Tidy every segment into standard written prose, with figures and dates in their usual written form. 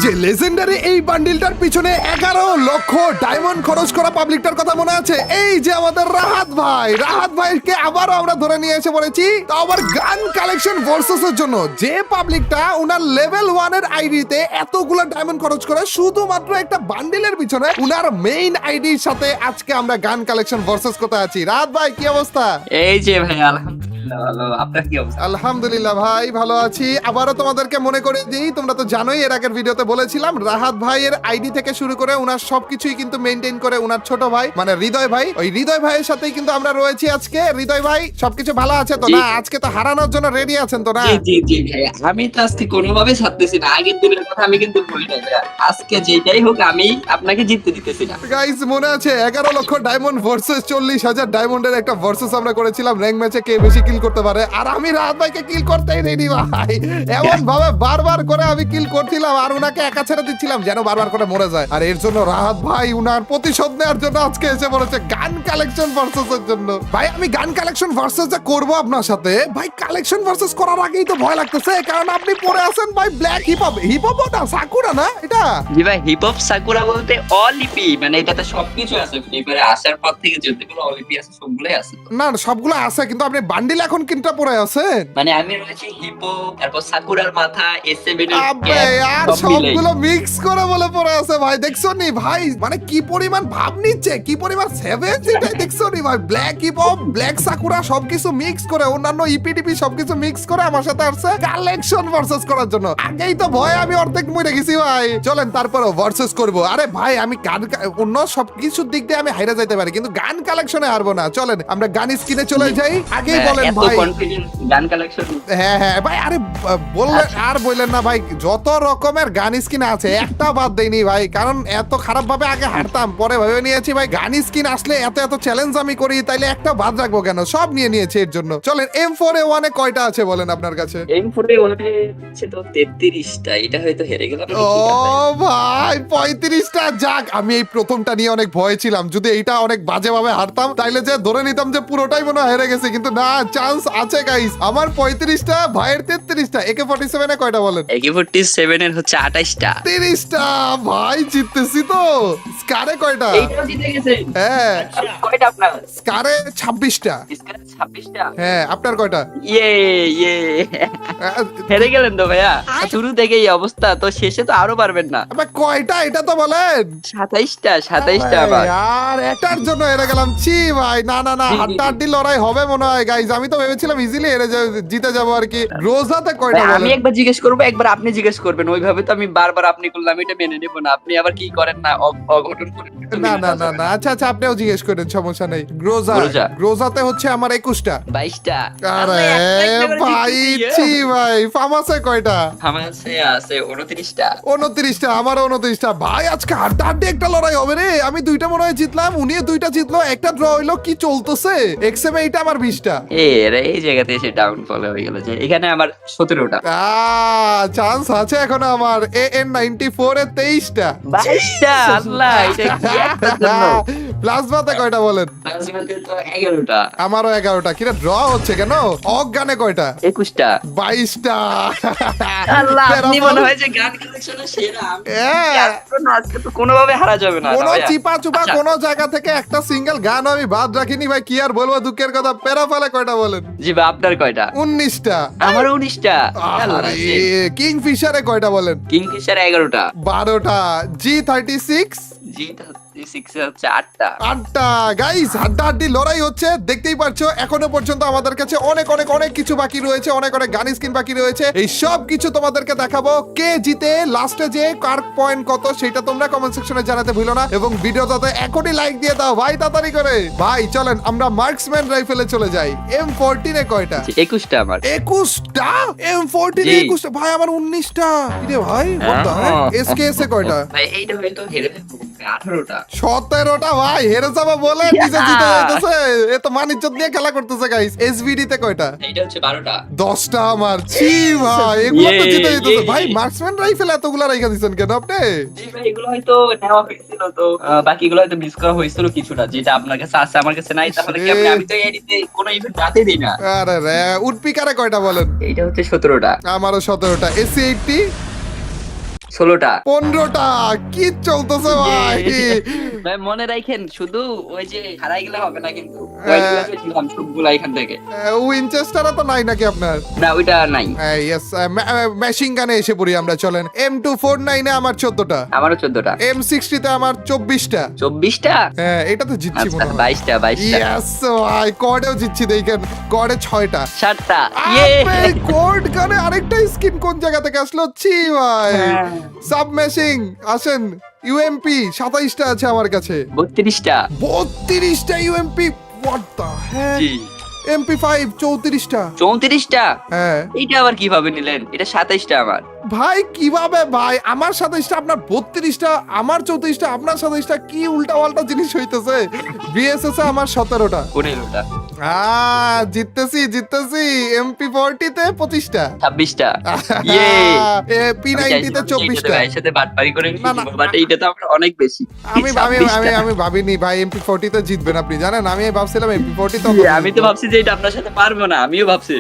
যে লেজেন্ডারি এই বান্ডিলটার পিছনে 11 লক্ষ ডায়মন্ড খরচ করা পাবলিকটার কথা মনে আছে? এই যে আমাদের রাহাত ভাইকে আবারও আমরা ধরে নিয়ে এসে পড়েছি, তো আবার গান কালেকশন ভার্সেস এর জন্য। যে পাবলিকটা উনার লেভেল 1 এর আইডিতে এতগুলো ডায়মন্ড খরচ করে শুধুমাত্র একটা বান্ডিলের পিছনে, উনার মেইন আইডির সাথে আজকে আমরা গান কালেকশন ভার্সেস করতে আছি। রাহাত ভাই কি অবস্থা? এই যে ভাই আলহামদুলিল্লাহ ভালো, আপনার কি অবস্থা? আলহামদুলিল্লাহ ভাই ভালো আছি। আবারও তোমাদেরকে মনে করে দিই, তোমরা তো জানোই এর আগের ভিডিওতে বলেছিলাম রাহাত ভাইয়ের আইডি থেকে শুরু করে উনার সবকিছুই কিন্তু মেইনটেইন করে উনার ছোট ভাই মানে হৃদয় ভাই। ওই হৃদয় ভাইয়ের সাথেই কিন্তু আমরা রয়েছি আজকে। হৃদয় ভাই সবকিছু ভালো আছে তো? না আজকে তো হারানোর জন্য রেডি আছেন তো? না জি জি ভাই, আমি তো আজকে কোনোভাবে ছাড়তেছি না। আগের দিনের কথা আমি কিন্তু ভুলি নাই ভাই। আজকে যেটাই হোক আমি আপনাকে জিততে দিতেছি না। গাইস মনে আছে 11 লক্ষ ডায়মন্ড ভার্সেস 40,000 ডায়মন্ডের একটা ভার্সেস আমরা করেছিলাম র‍্যাঙ্ক ম্যাচে, কে বেশি কিল করতে পারে। আর আমি রাহাত ভাইকে কিল করতেই রেডি ভাই। এমন ভাবে বারবার করে আমি কিল করছিলাম আর উনাকে একা ছেড়ে দিচ্ছিলাম যেন বারবার করে মরে যায়। আর এর জন্য রাহাত ভাই উনার প্রতিশোধ নেওয়ার জন্য আজকে এসে পড়েছে গান কালেকশন ভার্সেস এর জন্য। ভাই আমি গান কালেকশন ভার্সেস যা করব আপনার সাথে, ভাই কালেকশন ভার্সেস করার আগেই তো ভয় লাগতেছে, কারণ আপনি পরে আছেন ভাই ব্ল্যাক হিপ হপ না সাকুরা না এটা? জি ভাই, হিপ হপ সাকুরা বলতে অলিপি, মানে এটাতে সবকিছু আছে। ফ্রি ফায়ারে আসার পর থেকে যতগুলো অলিপি আছে সবগুলাই আছে। না সবগুলো আছে, কিন্তু আপনি বান্ডিল এখন কিনটা পরে আছেন। মানে আমি রয়েছি হিপো, তারপর সাকুরার মাথা, S7 এর আবে আর সবগুলো মিক্স করে বলে পড়ে আছে ভাই। দেখছো নি ভাই মানে কি পরিমাণ ভাব নিচ্ছে, কি পরিমাণ সেভেন সেটাই দেখছো নি ভাই। Black hip hop, black sakura সবকিছু মিক্স করে, অন্যান্য ইপিটিপি সবকিছু মিক্স করে আমার সাথে আসছে কালেকশন ভার্সেস করার জন্য। আগেই তো ভয় আমি অর্ধেক মরে গেছি ভাই। চলেন তারপরে ভার্সেস করব। আরে ভাই আমি গান অন্য সবকিছুর দিক দিয়ে আমি হাইরা যাইতে পারি, কিন্তু গান কালেকশনে হারবো না। চলেন আমরা গান স্কিনে চলে যাই। আগেই বলেন ভাই গান কালেকশন। হ্যাঁ ভাই, আরে বললেন আর বললেন না ভাই, যত রকমের গান স্কিন আছে একটা বাদ দেয়নি ভাই, কারণ এত খারাপ ভাবে আগে হারতাম, পরে ভেবে নিয়েছি ভাই গান স্কিন আসলে এত চ্যালেঞ্জ আমি করি, তাইলে একটা বাদ রাখবো কেন, সব নিয়ে নিয়েছি এর জন্য। চলেন M4A1 এ কয়টা আছে বলেন আপনার কাছে? M4A1 এ আছে তো 33টা, এটা হয়তো হেরে গেলাম। ও ভাই 35টা। যাক আমি এই প্রথমটা নিয়ে অনেক ভয় ছিলাম, যদি এইটা অনেক বাজে ভাবে হারতাম তাইলে যে ধরে নিতাম যে পুরোটাই মনে হয় হেরে গেছে, কিন্তু না চান্স আছে গাইস। আমার 35টা, ভাইয়ের 33টা। AK47 এ কয়টা বলেন? AK47 এর হচ্ছে 28টা। 30টা। ভাই জিততেছি তো। স্কারে কয়টা? এইটাও জিতে গেছে। হ্যাঁ কয়টা আপনার? স্কারে 26টা। স্কারে 26টা। হ্যাঁ আপনার কয়টা? ইয়ে হেরে গেলেন তো ভাইয়া। শুরু থেকেই অবস্থা, তো শেষে তো আরো পারবেন না। আবে কয়টা এটা তো বলেন? 27টা আবার। আর এটার জন্য হেরে গেলাম। ছি ভাই, না হাড্ডাহাড্ডি লড়াই হবে মনে হয় গাইস। আমি তো ভেবেছিলাম ইজিলি জিতে যাবো আর কি। রোজাতে কয়টা বলেন? আমি একবার জিজ্ঞেস করবো, একবার আপনি জিজ্ঞেস করবেন। ওইভাবে তো আমি বারবার আপনি করলাম, এটা মেনে নেব না। আপনি আবার কি করেন না, অঘটন করেন। না আচ্ছা আপনিও জিজ্ঞেস করেন, সমস্যা নেই। গ্রোজাতে হচ্ছে আমার 21টা। 22টা। আরে ভাই ছি ভাই। ফার্মাসে কয়টা? ফার্মাসে আছে 29টা। 29টা। আমার 29টা। ভাই আজকে হাড্ডাহাড্ডি একটা লড়াই হবে রে। আমি 2টা মনে হয় জিতলাম, উনি 2টা জিতলো, একটা ড্র হইলো। কি চলতেছে? XM এইটা আমার 20টা। এই জায়গাতে এসে ডাউনফল হয়ে গেল যে এখানে আমার 17টা। চান্স আছে এখন আমার। AN94 এ 23টা। 22টা। আল্লাহ, এটা কি একটা জন্য। প্লাজমাতে কয়টা বলেন? প্লাজমাতে তো 11টা। আমারও 11টা। কিরে ড্র হচ্ছে কেন? অজ্ঞানে কয়টা? 21টা। 22টা। আল্লাহ, আপনি মনে হয় যে গান কালেকশনে সেরা। আজকে তো কোনোভাবে হারা যাবে না। কোনো চিপা চুপা কোনো জায়গা থেকে একটা সিঙ্গেল গান আমি বাদ রাখিনি ভাই। কি আর বলবো দুঃখের কথা। পেরাফালে কয়টা বলেন? জি ভাই, আপনার কয়টা? 19টা। আমার 19টা। কিংফিশারে কয়টা বলেন? কিংফিশার 11টা। 12টা। G36 হচ্ছে 8টা। গাইস হাড্ডাহাড্ডি লড়াই হচ্ছে, দেখতেই পারছো। এখনো পর্যন্ত আমাদের কাছে অনেক কিছু বাকি রয়েছে, অনেক গান স্কিন বাকি রয়েছে। এই সব কিছু তোমাদেরকে দেখাবো। কে জিতে লাস্টে যে কার পয়েন্ট কত সেটা তোমরা কমেন্ট সেকশনে জানাতে ভুলো না, এবং ভিডিওটাতে এখনই লাইক দিয়ে দাও ভাই, তাড়াতাড়ি করে ভাই। চলেন আমরা মার্কসম্যান রাইফেলে চলে যাই। M14 এ কয়টা? 21টা আমার। 21টা। M14 এ 21টা। ভাই আমার 19টা। কিরে ভাই SKS এ কয়টা? ভাই এইটা হয়তো হেরে 18টা। 17টা। ভাই হেরে যাবো বলে নিজে জিতে যাইতেছে। এ তো মানিজ্জত নিয়ে খেলা করতেছে গাইস। SVD তে কয়টা? এইটা হচ্ছে 12টা। 10টা আমার। ছি ভাই এগুলো তো জিতে যাইতেছে ভাই। মার্কসম্যান রাইফেল এতগুলা রাইখা দিছেন কেন আপনি? জি ভাই, এগুলো হয়তো নেওয়া হয়েছিল, তো বাকিগুলো হয়তো মিস করা হয়েছিল কিছুটা, যেটা আপনার কাছে আছে আমার কাছে নাই। তাহলে কি আমি তো এডিতে কোনো ইভেন্ট রাতে দিই না। আরে রে উডপিকারে কয়টা বলেন? এইটা হচ্ছে 17টা। আমারও 17টা। SC80 16টা। 15টা। কি চলতেছে ভাই? ভাই মনে রাখেন, শুধু ওই যে হারাই গেলে হবে না কিন্তু, হ্যাঁ। দিলাম সবগুলা এখান থেকে। উইনচেস্টার তো নাই নাকি আপনার? না, ওইটা নাই। ইয়েস, মেশিন গানে এসে পড়ি আমরা, চলেন। M249 এ আমার 14টা, আমারও 14টা। M60 তে আমার 24টা। 24টা? হ্যাঁ, এটা তো জিতছি আচ্ছা, মনে হয়। 22টা। ইয়েস ভাই, কর্ডেও জিতছি, দেখেন কর্ডে 6টা। 7টা। আরে কোড গানে আরেকটা স্কিন কোন জায়গা থেকে আসলো? ছি ভাই। হ্যাঁ। সাবমেশিং আসেন। ইউএমপি 27টা আছে আমার কাছে। 32টা। 32টা ইউএমপি, হোয়াট দ্য হেক। জি। MP5 34টা। 34টা? হ্যাঁ এইটা আবার কিভাবে নিলেন? এটা 27টা আমার। ভাই, কিভাবে ভাই? আমার 27টা, আপনার 32টা, আমার 34টা, আপনার 27টা। কি উল্টা পাল্টা জিনিস হইতেছে। বিএসএস এ আমার 17টা। কোন এলোটা? জিততেছি। MP40 তে 25টা। 26টা। ইয়ে। P90 তে 24টা। ভাইয়ের সাথে বাটপারি করে না, না, বাট এইটা তো আমরা অনেক বেশি। আমি 26টা। ভাবিনি ভাই MP40 তে জিতবেন আপনি, জানেন? আমি ভাবছিলাম MP40 তো ইয়ে, আমি তো ভাবছি যে এটা আপনার সাথে পারবো না, আমিও ভাবছি।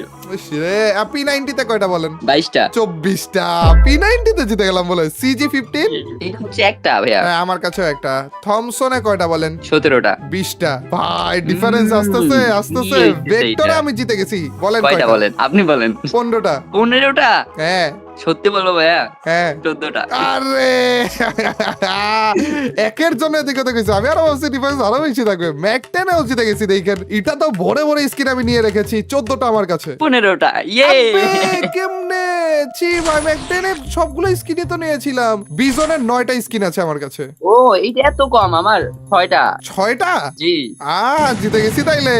P90 তে কয়টা বলেন? 22টা। 24টা। P90 তে জিতে গেলাম বলে। CG15 এটা হচ্ছে একটা ভাইয়া। আমার কাছেও একটা। থমসনে কয়টা বলেন? 17টা। 20টা। ভাই ডিফারেন্স আসতেছে। কি হইতেছে ভেক্টরে এইটা? আমি জিতে গেছি। বলেন কয়টা কয়টা? বলেন, আপনি বলেন। 15টা। 15টা? হ্যাঁ সত্যি বলবো ভাইয়া? হ্যাঁ। 14টা। আরে একের জন্য এদিকে দেখেছি আমি, আরো ভাবছি ডিফারেন্স আরো বেশি থাকবে। ম্যাক 10 এও জিতে গেছি দেখেন। এটা তো ভরে ভরে স্কিন আমি নিয়ে রেখেছি। 14টা আমার কাছে। 15টা। ইয়ে। আবে, কেমনে? ছি ভাই, ম্যাক 10 এর সবগুলো স্কিনই তো নিয়েছিলাম। বিজনের 9টা স্কিন আছে আমার কাছে। ও, এইটা এত কম? আমার 6টা। 6টা? জি। জিতে গেছি তাইলে।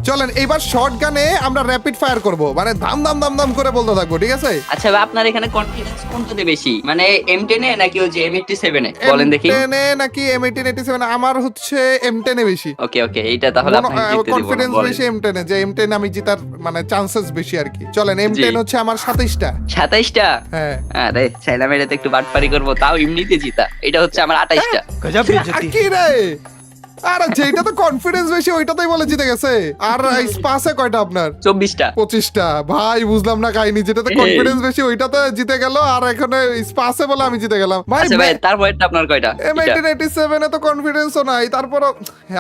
চলেন এইবার শর্ট গানে আমরা র্যাপিড ফায়ার করব, মানে দাম দাম দাম দাম করে বলতে থাকবো, ঠিক আছে? আচ্ছা ভাই, আপনার এখানে কনফিডেন্স কোনটাতে বেশি, মানে M10 এ নাকি ওই যে M87 এ? বলেন দেখি। M10 এ নাকি M1887? আমার হচ্ছে M10 এ বেশি। ওকে ওকে, এইটা তাহলে আপনাকে জিততে দিব। কনফিডেন্স বলেন। বেশি M10 এ, যে M10 আমি জিতার মানে চান্সেস বেশি আর কি। চলেন, M10 জি। হচ্ছে আমার 27টা। 27টা? হ্যাঁ। আরে চাইলাম এটাতে একটু বাটপারি করবো, তাও এমনিতে জিতা। এটা হচ্ছে আমার 28টা। কি রে? আরে যেটা তো কনফিডেন্স বেশি ওইটাতেই বলে জিতে গেছে। আর স্পাসে কয়টা আপনার? 24টা। 25টা। ভাই বুঝলাম না কাহিনী, যেটাতে কনফিডেন্স বেশি ওইটাতে জিতে গেল, আর এখানে স্পাসে বলে আমি জিতে গেলাম। ভাই আচ্ছা ভাই, তারপরটা আপনার কয়টা? M1887 এ তো কনফিডেন্সও নাই, তারপরও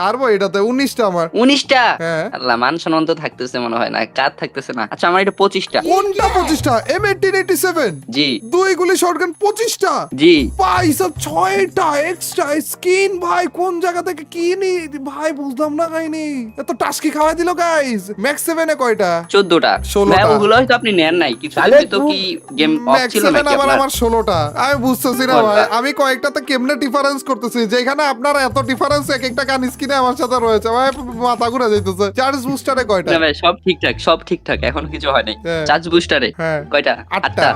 হারবো এটাতে। 19টা আমার। 19টা? হ্যাঁ। আল্লাহ, মান সম্মান তো থাকতেছে মনে হয় না, কার থাকতেছে না। আচ্ছা, আমার এটা 25টা। কোনটা 25টা? M1887? জি। দুই গুলি শটগান 25টা? জি। ভাই সব 6টা এক্সট্রা স্কিন। ভাই কোন জায়গা থেকে কিনি ভাই, বুঝলাম না কাহিনী। এত টাস্কি খাওয়াই দিল গাইস। ম্যাক্স 7 এ কয়টা? 14টা। 16টা। ভাই ওগুলো হয়তো আপনি নেন নাই, কিছু তো কি গেম অফ ম্যাক্স ছিল 7 নাকি আবার আপনার? আমার 16টা। আমি বুঝতেছি না কোনটা? ভাই, আমি কয়েকটাতে কেমনে ডিফারেন্স করতেছি, যেখানে আপনার এত ডিফারেন্স এক একটা গান স্কিনে আমার সাথে রয়েছে। ভাই মাথা ঘুরে যাইতেছে। চার্জ বুস্টারে কয়টা? না ভাই, সব ঠিকঠাক, সব ঠিকঠাক, এখন কিছু হয় নাই। হ্যাঁ। চার্জ বুস্টারে হ্যাঁ। কয়টা? 8টা।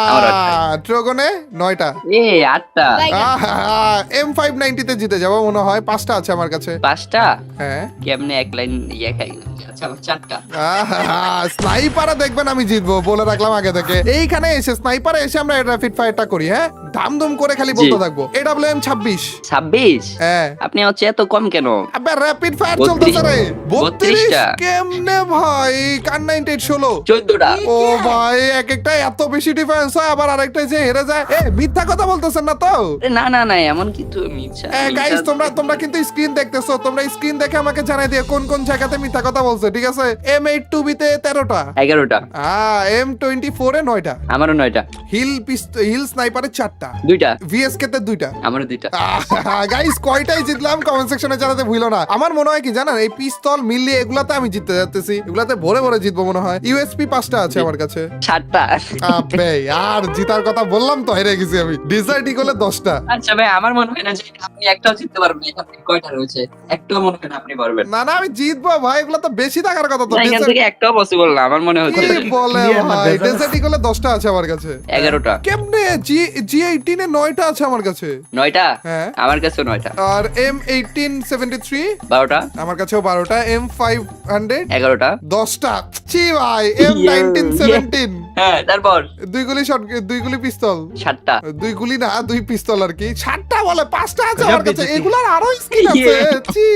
আমার 8টা। ড্রাগনে 9টা। এ 8টা। M590 তে জিতে যাবো মনে হয়। 5টা আছে আমার কাছে। 5টা? হ্যাঁ। কেমনে এক লাইন ইয়ে খাই? আচ্ছা, আমার 4টা। স্নাইপারে দেখবেন আমি জিতবো, বলে রাখলাম আগে থেকে। এইখানে এসে স্নাইপারে এসে আমরা র্যাপিড ফায়ারটা করি। হ্যাঁ, দাম করে খালি বলতে থাকবো। AWM 26। 26? হ্যাঁ। আপনি হচ্ছে এত কম কেন? আবে র্যাপিড ফায়ার 32 চলতেছে রে। 32টা। কেমনে ভাই? কার 98 16? 14টা। ও ভাই, এক একটা এত বেশি ডিফারেন্স হয়, আবার আরেকটা যে হেরে যায়। মিথ্যা কথা বলতেছেন না তো? না না না, এমন কিছু মিথ্যা। গাইস, তোমরা কিন্তু স্ক্রিন দেখতেছো। তোমরা স্ক্রিন দেখে আমাকে জানাই দিও কোন কোন জায়গাতে মিথ্যা কথা বলছে, ঠিক আছে? M82B তে 13টা। 11টা। M24 এ 9টা। আমারও 9টা। হিল স্নাইপারে 4টা। 2টা। VSK তে 2টা। আমারও 2টা। গাইস, কয়টাই জিতলাম কমেন্ট সেকশনে জানাতে ভুলো না। আমার মনে হয় কি জানেন, এই পিস্তল মিলিয়ে এগুলাতে আমি জিততে যাচ্তেছি। এগুলাতে ভরে ভরে জিতবো মনে হয়। USP 5টা আছে আমার কাছে। 7টা। আবে আর জিতার কথা বললাম তো, হেরে গেছি আমি। ডিসাইড ইগলে 10টা। আচ্ছা ভাই, আমার মনে হয় না যে আপনি একটাও জিততে পারবেন। এখান থেকে কয়টা রয়েছে? একটাও মনে হয় না আপনি পারবেন। না আমি জিতবো ভাই, এগুলো তো বেশি থাকার কথা তো। না, এখান থেকে একটাও পসিবল না আমার মনে হচ্ছে। কি বলে ভাই? ডিসাইড ইগলে 10টা আছে আমার কাছে। 11টা। কেমনে? G18 এ 9টা আছে আমার কাছে। 9টা? হ্যাঁ। আমার কাছেও 9টা। আর M1873 12টা। আমার কাছেও 12টা। M500 11টা। 10টা। ছি ভাই। M1917 হ্যাঁ, তারপর দুই গুলি পিস্তল। 7টা। দুই গুলি না, দুই পিস্তল আর কি। 7টা বলে 5টা আছে আমার কাছে। এগুলার আরো স্কিন আছে। ছি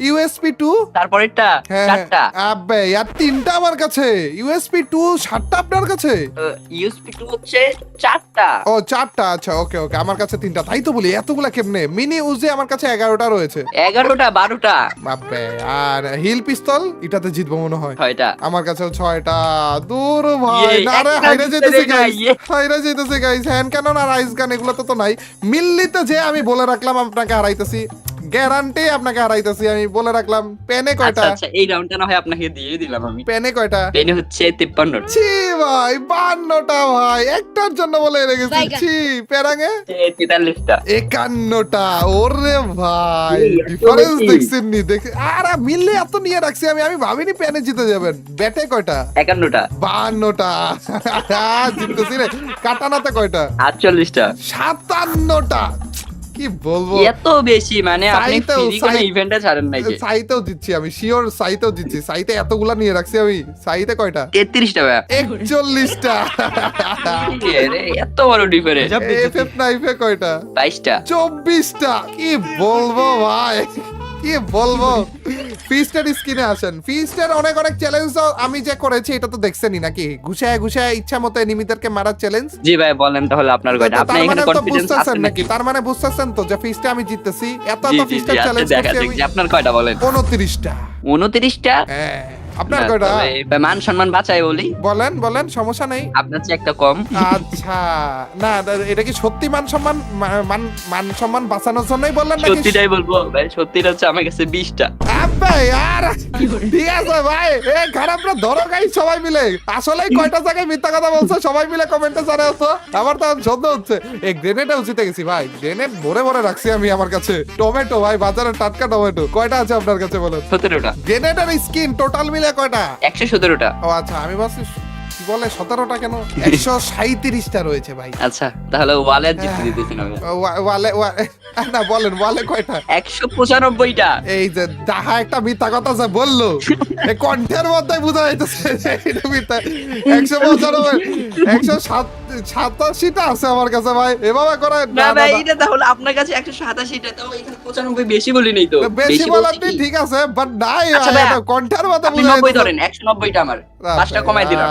ইউএসপি 2 তারপরেরটা হ্যাঁ চারটা। আবে আর তিনটা আমার কাছে, ইউএসপি 2 7টা আপনার কাছে। ইউএসপি 2 হচ্ছে চারটা। ও 4টা, আচ্ছা ওকে ওকে, আমার কাছে 3টা। তাই তো বলি এতগুলা কেমনে। মিনি উজি আমার কাছে 11টা রয়েছে। 11টা 12টা বাপরে। আর হিল পিস্তল এটাতে জিতবো মনে হয়। 6টা। আমার কাছে 6টা। দূর ভাই, ইয়ে, না রে, একটা হাইরে জিতে যেতেছে দেয় না, গাইস, ইয়ে। হাইরে যেতেছে গাইস। হ্যান্ড ক্যানন আর আইস গান এগুলো তো নাই। মিল্লিতে যে আমি বলে রাখলাম আপনাকে হারাইতেছি, গ্যারান্টি আপনাকে হারাইতেছি, আমি বলে রাখলাম। পেনে আচ্ছা কয়টা? আচ্ছা, এই রাউন্ডটা না হয় আপনাকে দিয়ে দিলাম আমি। পেনে কয়টা? পেনে হচ্ছে 53টা। ছি ভাই 52টা ভাই, একটার জন্য বলে হেরে গেছি। ছি পেরাঙে 43টা। 51টা। ওরে ভাই এই, এত ডিফারেন্স বেশি। দেখছেন নি? দেখে আর মিললে এত নিয়ে রাখছি আমি, আমি ভাবিনি পেনে জিতে যাবেন। ব্যাটে কয়টা? 51টা। 52টা। জিততেছি রে। কাটানাতে কয়টা? 48টা। 57টা। কি বলবো, এত বেশি মানে আপনি সাইতেও, ফ্রি কোনো সাই- ইভেন্টে ছাড়েন নাই যে। সাইতেও জিতছি আমি, শিওর সাইতেও জিতছি। সাইতে এতগুলা নিয়ে রাখছি আমি। সাইতে কয়টা? 33টা ভাই। 41টা। রে, এত বড় ডিফারেন্স। এফএফ নাইফে কয়টা? 22টা। 24টা। কি বলবো ভাই, কি বলবো। ফিস্টের স্কিনে আসেন। ফিস্টের অনেক অনেক চ্যালেঞ্জ আমি যে করেছি এটা তো দেখছেনই নাকি? ঘুষায় ঘুষায় ইচ্ছা মতো এনিমিদেরকে মারার চ্যালেঞ্জ। জি ভাই বলেন তাহলে আপনার কয়টা? আপনি তার এখানে মানে তো কনফিডেন্স বুঝতেছেন আছে নাকি? নাকি? তার মানে বুঝতেছেন তো যে ফিস্টে আমি জিততেছি। এত জি এত জি ফিস্টের জি, আপনি চ্যালেঞ্জ দেখা করছি যাক আমি। যে আপনার কয়টা বলেন। 29টা। 29টা। হ্যাঁ, আপনার কয়টা? তবে মান সম্মান বাঁচাই বলি, বলেন বলেন, সমস্যা নেই। আপনার চেয়ে একটা কম। আচ্ছা, না এটা কি সত্যি মান সম্মান মান সম্মান বাঁচানোর জন্যই বললেন নাকি? সত্যিটাই বলবো ভাই, সত্যিটা হচ্ছে আমার কাছে 20টা। আব্বা আর ঠিক আছে ভাই, এ খারাপ না ধরো গাই সবাই মিলে। আসলে কয়টা জায়গায় মিথ্যা কথা বলছো সবাই মিলে কমেন্টে জানাও তো। আমার তো সন্দেহ হচ্ছে। এই গ্রেনেডও জিতে গেছি ভাই, গ্রেনেড ভরে ভরে রাখছি আমি আমার কাছে। টমেটো ভাই, বাজারে টাটকা টমেটো। কয়টা আছে আপনার কাছে বলেন? 17টা। গ্রেনেডের স্কিন টোটাল মিলে কয়টা? 117টা। ও আচ্ছা, আমি ভাবছি কি বলে 17টা কেন? 137টা রয়েছে ভাই। আচ্ছা তাহলে ওয়ালে জিতে দিতেছি না ভাই। ওয়ালে না বলেন, ওয়ালে কয়টা? 195টা। এই যে ডাহা একটা মিথ্যা কথা যে বললো, এই কণ্ঠের মধ্যে বোঝা যাইতেছে যে এটা মিথ্যা। 187টা আছে আমার কাছে ভাই, এভাবে করে না ভাই, এটা তাহলে আপনার কাছে 187টা, তাও এখানে 95 বেশি বলি নাই তো। বেশি বলছি বলাতে কি? ঠিক আছে, বাট নাই আচ্ছা ভাই, ভাইয়া, এটা কণ্ঠের মধ্যে আপনি বোঝা 90 যাইতেছে। ধরেন, 190টা আমার। 5টা কমাই দিলাম।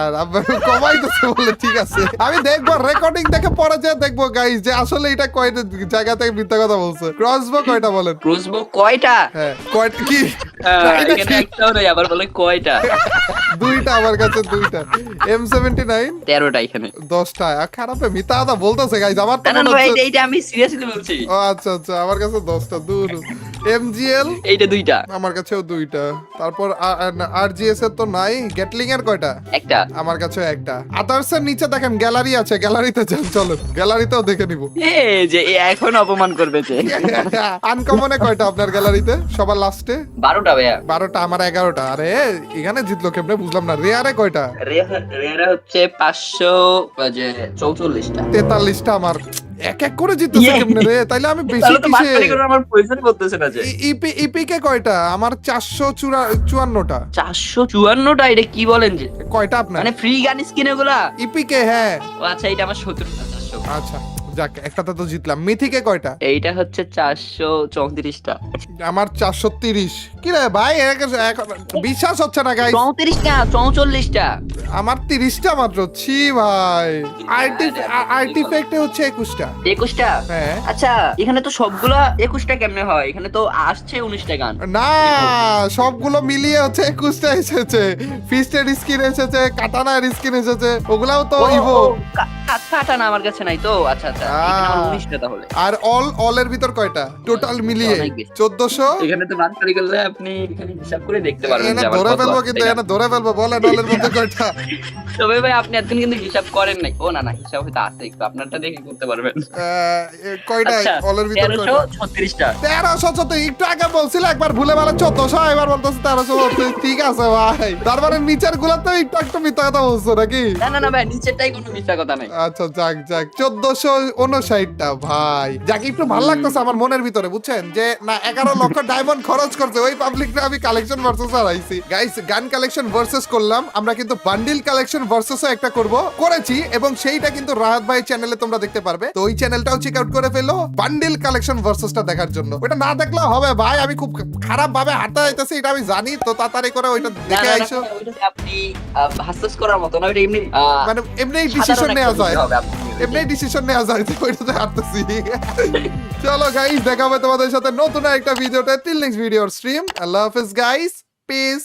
কমাইতেছে বলে ঠিক আছে, আমি দেখবো রেকর্ডিং দেখে পরে যে দেখবো গাইস যে আসলে এটা কয়টা জায়গা থেকে মিথ্যা কথা বলছে। ক্রসবো কয়টা বলেন? ক্রসবো কয়টা? হ্যাঁ কয়টা কি? এখানে একটাও নাই, আবার বলে কয়টা? 2টা আমার কাছে, 2টা। M79 13টা এখানে। 10টা। খারাপে মিথ্যা কথা বলতেছে গাইস, আমার তো না না মনে ভাই, হচ্ছে। এইটা আমি সিরিয়াসলি বলছি। ও আচ্ছা আচ্ছা, আমার কাছে 10টা। দূর। MGL এইটা 2টা। আমার কাছেও 2টা। তারপর RGS এর তো নাই। গেটলিং এর কয়টা? একটা। আমার কাছেও একটা। আদার্স এর নিচে দেখেন গ্যালারি আছে, গ্যালারিতে যান চলেন, গ্যালারিতেও দেখে নিব। যে এখন অপমান করবে যে। আনকমনে কয়টা আপনার গ্যালারিতে সবার লাস্টে? 12টা ভাইয়া। 12টা, আমার 11টা। আরে এখানে জিতলো কেমনে বুঝলাম না। রেয়ারে কয়টা? রেয়ারা হচ্ছে 544টা। 43টা আমার। এক এক করে জিততেছে কেমনে রে? তাইলে আমি বেশি তাহলে তো কিসে? বাটপারি করে আমার পয়সা বলতেছে না যে। ইপিকে কয়টা? আমার 454টা। 454টা? এটা কি বলেন যে? কয়টা আপনার? মানে ফ্রি গান স্কিন এগুলা? ইপিকে হ্যাঁ। ও আচ্ছা, এটা আমার 17টা। 400। আচ্ছা যাক, একটাতে তো জিতলাম। মিথিকে কয়টা? এইটা হচ্ছে 434টা। আমার 430। কি রে ভাই, বিশ্বাস হচ্ছে না গাইস। 34টা, 44টা। আমার 30টা মাত্র। ছি ভাই। আর্টিফ্যাক্টে হচ্ছে 21টা। 21টা? হ্যাঁ। আচ্ছা, এখানে তো সবগুলা 21টা কেমনে হয়? এখানে তো আসছে 19টা গান। না, সবগুলো মিলিয়ে হচ্ছে 21টা এসেছে। ফিস্টের স্কিন এসেছে, কাটানার স্কিন এসেছে, ওগুলাও তো ইভো। কাটানা আমার কাছে নাই তো। আচ্ছা আচ্ছা, এখানে আমার 19টা তাহলে। আর অলের ভিতর কয়টা টোটাল মিলিয়ে? অনেক বেশি। 1400। এখানে তো বাটপারি করলে আপনি এখানে হিসাব করে দেখতে পারবেন এনে যে আমার ধরে কত ফেলবো, আছে, কিন্তু তাই না? এনে ধরে ফেলবো। বলেন অলের মধ্যে কয়টা? তবে ভাই আপনি এতক্ষণ কিন্তু হিসাব করেন নাই। ও না না, হিসাব হয়তো আছে একটু, আপনারটা দেখে করতে পারবেন। কয়টা আচ্ছা, অলের ভিতর কয়টা? 1336টা। 1300। একটু আগে বলছিল একবার ভুলে বেলা 1400, এবার বলতেছে 1300। ঠিক আছে ভাই, তার মানে নিচের গুলাতে একটু একটু মিথ্যা কথা বলছো নাকি? না না না ভাই, নিচেরটাই কোনো মিথ্যা কথা নাই। আচ্ছা যাক যাক 1459টা ভাই যাক একটু ভালো লাগতেছে আমার মনের ভিতরে বুঝছেন যে না 11 লক্ষ ডায়মন্ড খরচ করছে ওই পাবলিকটা আমি কালেকশন ভার্সেস হারাইছি গাইস গান কালেকশন ভার্সেস করলাম আমরা কিন্তু বান্ডিল কালেকশন ভার্সেসও একটা করেছি এবং সেইটা কিন্তু রাহাত ভাই চ্যানেলে তোমরা দেখতে পারবে তো ওই চ্যানেলটাও চেক আউট করে ফেলো বান্ডিল কালেকশন ভার্সেসটা দেখার জন্য ওটা না দেখলে হবে ভাই আমি খুব খারাপ ভাবে হাঁটা যাইতেছি এটা আমি জানি তো তাড়াতাড়ি করে ওইটা দেখে আইসো আপনি হাসাস করার মতো না ওইটা এমনি মানে এমনি ডিসিশন নেওয়া যায় হবে আপনি এমনি ডিসিশন নেওয়া যায় যে ওইটাতে হাঁটতেছি চলো গাইস দেখা হবে তোমাদের সাথে নতুন একটা ভিডিওতে টিল নেক্সট ভিডিওর স্ট্রিম আল্লাহ হাফেজ গাইস পিস